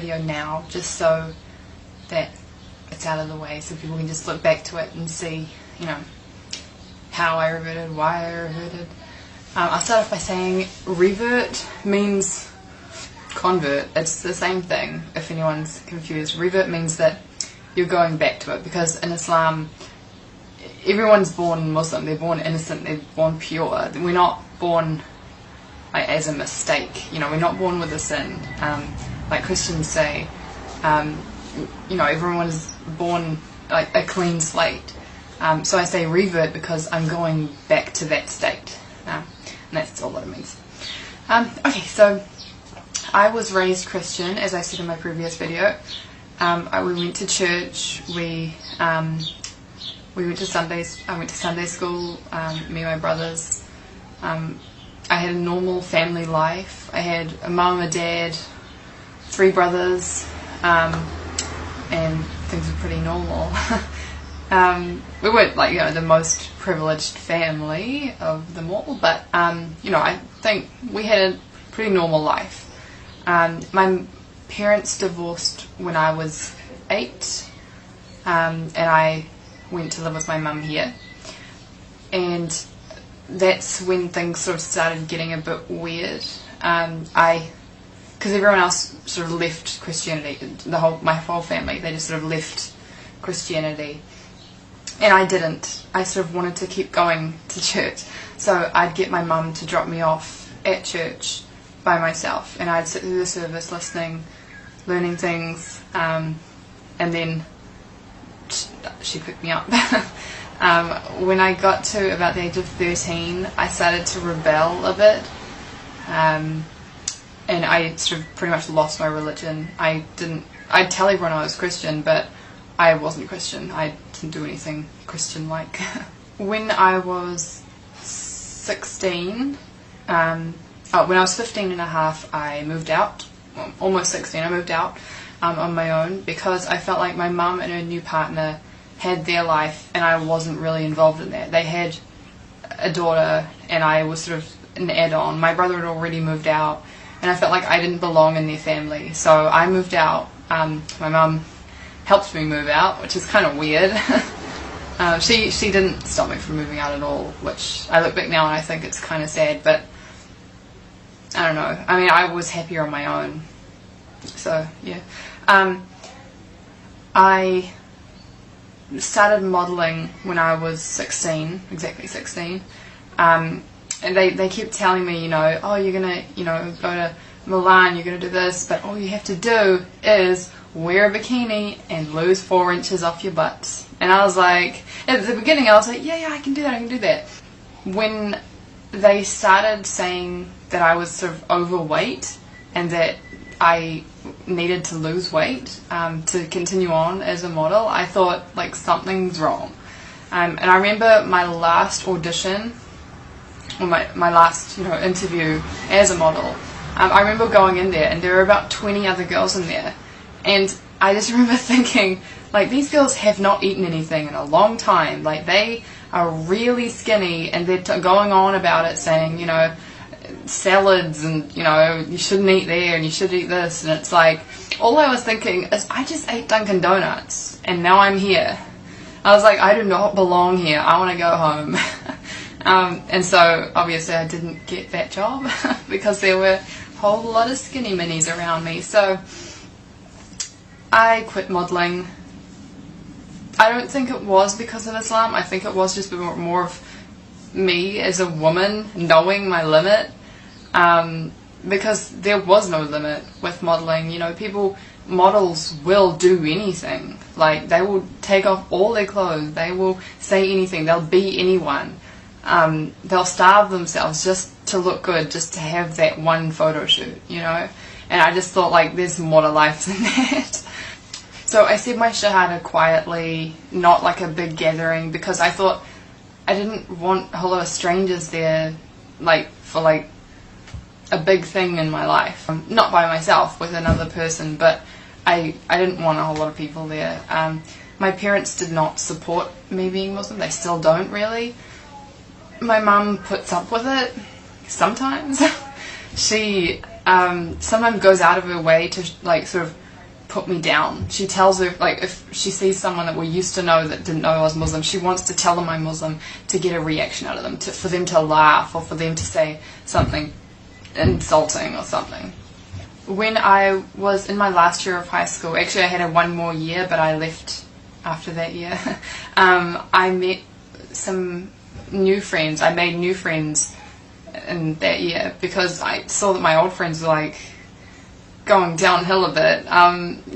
video now just so that it's out of the way, so people can just look back to it and see, you know, how I reverted, why I reverted. I'll start off by saying revert means convert. It's the same thing, if anyone's confused. Revert means that you're going back to it, because in Islam everyone's born Muslim, they're born innocent, they're born pure. We're not born like as a mistake, you know, we're not born with a sin. Like Christians say, you know, everyone is born like a clean slate. So I say revert because I'm going back to that state, and that's all that it means. Okay, so I was raised Christian, as I said in my previous video. We went to church, we went to Sundays. I went to Sunday school, me and my brothers. I had a normal family life. I had a mum, a dad, 3 brothers, and things were pretty normal. We weren't like, you know, the most privileged family of them all, but you know, I think we had a pretty normal life. My parents divorced when I was 8, and I went to live with my mum here, and that's when things sort of started getting a bit weird. Because everyone else sort of left Christianity, my whole family, they just sort of left Christianity, and I didn't. I sort of wanted to keep going to church, so I'd get my mum to drop me off at church by myself, and I'd sit through the service listening, learning things, and then she picked me up. When I got to about the age of 13, I started to rebel a bit, and I sort of pretty much lost my religion. I'd tell everyone I was Christian, but I wasn't Christian. I didn't do anything Christian-like. When I was 16, when I was 15 and a half, I moved out. Well, almost 16, I moved out on my own, because I felt like my mum and her new partner had their life and I wasn't really involved in that. They had a daughter and I was sort of an add-on. My brother had already moved out and I felt like I didn't belong in their family, so I moved out. My mum helped me move out, which is kind of weird. She didn't stop me from moving out at all, which I look back now and I think it's kind of sad, but I don't know. I mean, I was happier on my own. So, yeah. I started modelling when I was 16, exactly 16. And they kept telling me, you know, oh, you're going to, you know, go to Milan, you're going to do this, but all you have to do is wear a bikini and lose 4 inches off your butt. And I was like, at the beginning I was like, yeah, I can do that. When they started saying that I was sort of overweight and that I needed to lose weight to continue on as a model, I thought like something's wrong. And I remember my last audition, or my last, you know, interview as a model. I remember going in there and there were about 20 other girls in there, and I just remember thinking, like, these girls have not eaten anything in a long time. Like, they are really skinny and they're going on about it, saying, you know, salads and, you know, you shouldn't eat there and you should eat this, and it's like, all I was thinking is I just ate Dunkin' Donuts and now I'm here. I was like, I do not belong here, I want to go home. And so obviously I didn't get that job because there were a whole lot of skinny minis around me, so I quit modelling. I don't think it was because of Islam. I think it was just more of me as a woman knowing my limit, because there was no limit with modelling. You know, models will do anything. Like, they will take off all their clothes, they will say anything, they'll be anyone. They'll starve themselves just to look good, just to have that one photo shoot, you know. And I just thought, like, there's more to life than that. So I said my shahada quietly, not like a big gathering, because I thought I didn't want a whole lot of strangers there, like, for like a big thing in my life. Not by myself, with another person, but I didn't want a whole lot of people there. My parents did not support me being Muslim. They still don't really. My mum puts up with it sometimes. She sometimes goes out of her way to like sort of put me down. She tells her, like, if she sees someone that we used to know that didn't know I was Muslim, she wants to tell them I'm Muslim to get a reaction out of them, for them to laugh or for them to say something insulting or something. When I was in my last year of high school, actually I had one more year, but I left after that year, I met some new friends. I made new friends in that year because I saw that my old friends were like going downhill a bit.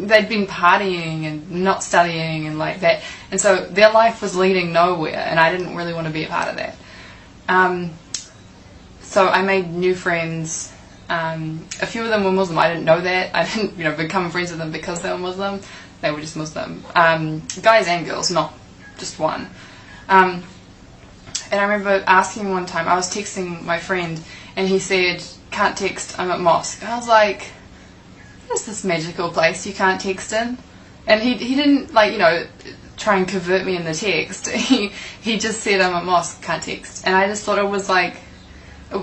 They'd been partying and not studying and like that, and so their life was leading nowhere, and I didn't really want to be a part of that. So I made new friends. A few of them were Muslim. I didn't know that. I didn't, become friends with them because they were Muslim. They were just Muslim. Guys and girls, not just one. And I remember asking one time, I was texting my friend, and he said, "Can't text, I'm at mosque." And I was like, "What is this magical place you can't text in?" And he didn't, try and convert me in the text. He just said, "I'm at mosque, can't text." And I just thought it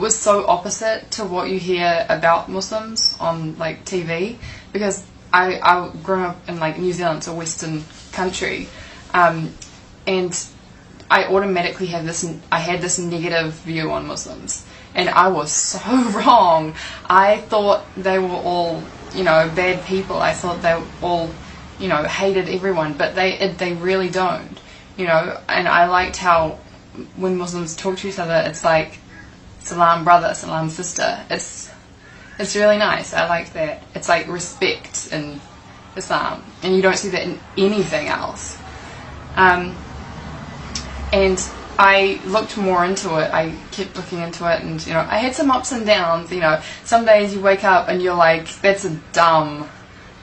was so opposite to what you hear about Muslims on TV, because I grew up in New Zealand, it's a Western country, and I automatically had this negative view on Muslims, and I was so wrong. I thought they were all bad people. I thought they all hated everyone, but they really don't, and I liked how when Muslims talk to each other, it's like salam brother, salam sister. It's really nice. I like that. It's like respect in Islam, and you don't see that in anything else. And I looked more into it. I kept looking into it, and I had some ups and downs. Some days you wake up and you're like, that's a dumb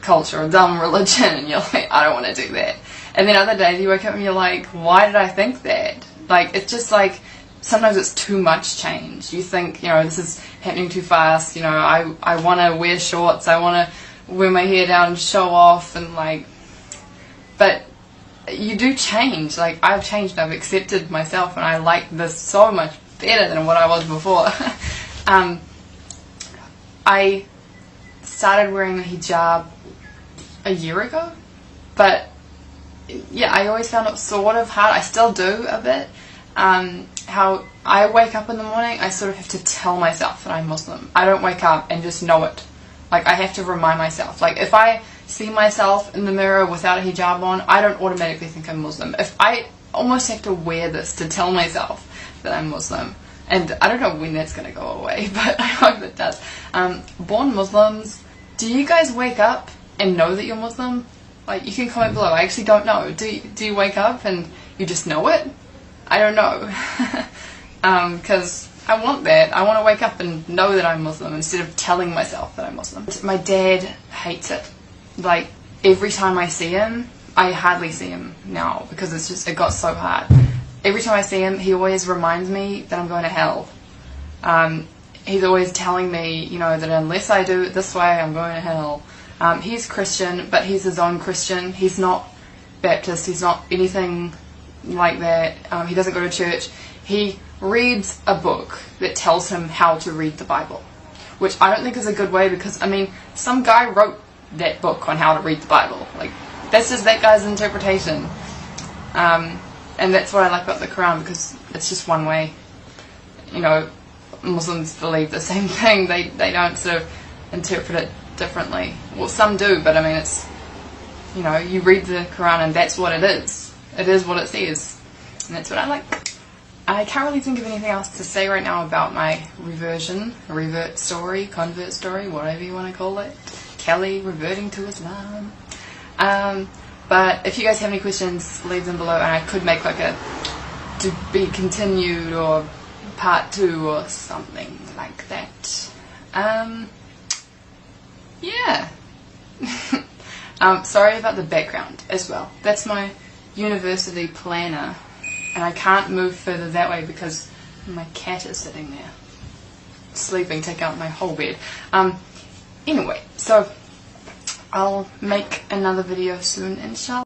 culture, a dumb religion, and you're like, I don't want to do that. And then other days you wake up and you're like, why did I think that? It's just sometimes it's too much change. You think, this is happening too fast. I want to wear shorts. I want to wear my hair down and show off, and but you do change. I've changed. I've accepted myself, and I like this so much better than what I was before. I started wearing a hijab a year ago, but yeah, I always found it sort of hard. I still do a bit. How I wake up in the morning, I sort of have to tell myself that I'm Muslim. I don't wake up and just know it. I have to remind myself. If I see myself in the mirror without a hijab on, I don't automatically think I'm Muslim. If I almost have to wear this to tell myself that I'm Muslim. And I don't know when that's going to go away, but I hope it does. Born Muslims, do you guys wake up and know that you're Muslim? You can comment below. I actually don't know. Do you wake up and you just know it? I don't know, because I want that. I want to wake up and know that I'm Muslim instead of telling myself that I'm Muslim. My dad hates it. Every time I see him, I hardly see him now because it got so hard. Every time I see him, he always reminds me that I'm going to hell. He's always telling me, that unless I do it this way, I'm going to hell. He's Christian, but he's his own Christian. He's not Baptist. He's not anything like that. He doesn't go to church. He reads a book that tells him how to read the Bible, which I don't think is a good way, because some guy wrote that book on how to read the Bible. That's just that guy's interpretation, and that's what I like about the Quran, because it's just one way. Muslims believe the same thing. They don't sort of interpret it differently. Well, some do, but it's you read the Quran and that's what it is. It is what it says, and that's what I like. I can't really think of anything else to say right now about my revert story, convert story, whatever you want to call it. Kelly reverting to Islam. But if you guys have any questions, leave them below, and I could make a to be continued or part 2 or something like that. Yeah. Sorry about the background as well. That's my university planner, and I can't move further that way because my cat is sitting there sleeping, taking out my whole bed. Anyway, so I'll make another video soon, inshallah.